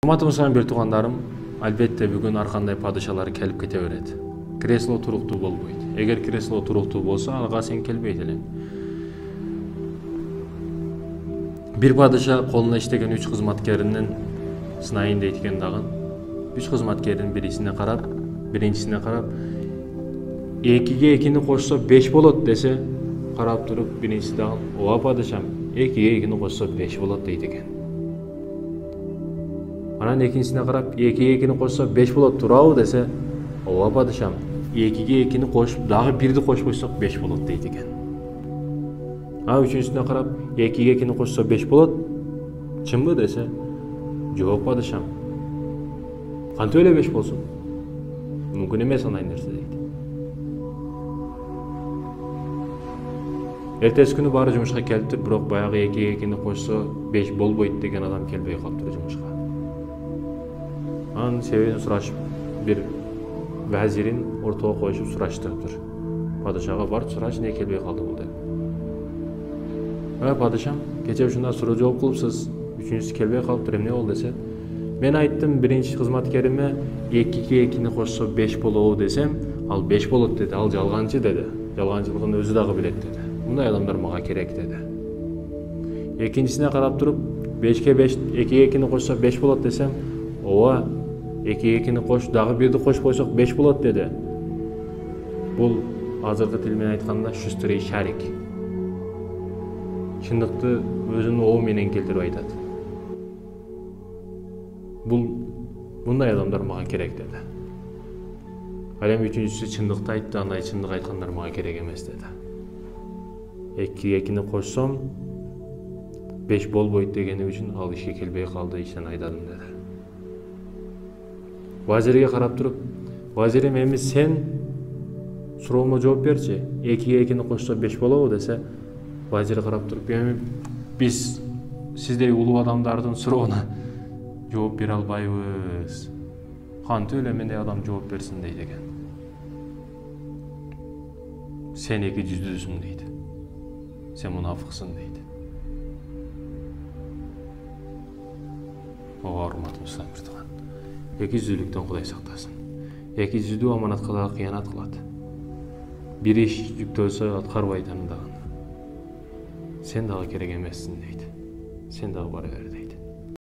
Урматыбызга бир туугандарым, албетте бүгүн ар кандай падышалар келип кете берет. Кресло туруктуу болбойт. Эгер кресло туруктуу болсо, ага сен келбейт элең. Бир падыша колуна иштеген 3 кызматкеринин сынайын дейт экен дагы. 3 кызматкердин биринчисине карап, 2-ге 2-ни кошсо 5 болот десе, карап туруп биринчиси дагы, "Ооба падышам, 2-ге 2-ни кошсо 5 болот" дейт экен. Анан экинчисине карап, 2-ге 2-ни кошсо 5 болот туурабы десе, "Ооба падышам, 2-ге 2-ни кошуп, дагы 1-ди кошпойсок 5 болот" дейт экен. Үчүнчүсүнө карап, 2-ге 2-ни кошсо 5 болот, чынбы десе, "Жок падышам. Кантип эле 5 болсун? Мүмкүн эмес андай нерсе" дейт. Эртеси күнү баары жумушка келиптир, бирок баягы 2-ге 2-ни кошсо 5 болбойт деген адам келбей калыптыр жумушка. Анын себебин сурашып, бир вазирин ортого коюшуп сураштырыптыр. Падышага барып сурач, эмне келбей калды бул деп. Падышам, кече ушундай суроо жооп кылыпсыз, үчүнчүсү келбей калыптыр, эмне болду десе, "Мен айттым биринчи кызматкериме 2-ге 2-ни кошсо 5 болобу десем, ал 5 болот" деди. "Ал жалганчы" деди. "Жалганчылыгын өзү дагы билет" деди. "Мындай адамдар мага керек" деди. Экинчисине карап туруп, 2-ге 2-ни кошсо 5 болот десем, "Ооба, 2-ге 2-ни кош, дагы 1-ди кошпойсок 5 болот" деди. Бул азыркы тил менен айтканда шустрый шарик. Чындыкты өзүнүн оо менен келтирип айтат. Мындай адамдар мага керек деди. Ал эми үчүнчүсү чындыкты айтты, андай чындык айткандар мага керек эмес деди. 2-ге 2-ни кошсом 5 болбойт дегени үчүн ал ишке келбей калды, иштен айдадым деди. Вазирге карап туруп, "Вазирим, эми сен суроомо жооп берчи. 2-ге 2-ни кошсо 5 болобу" десе, вазир карап туруп, "Эми биз сиздей улуу адамдардын сурооуна жооп бере албайбыз. Кантип эле мындай адам жооп берсин" дейт экен. "Сен 2 жүздүүсүң" дейт. "Сен мунафыксың" дейт. Ооба, урматыбызга бир тууган. 2 жүздүүлүктөн Кудай сактасын. 2 жүздүү аманатка дагы кыянат кылат. Бир иш жүктөлсө аткарбайт аны дагы. "Сен дагы керек эмессиң" дейт. "Сен дагы бара бер"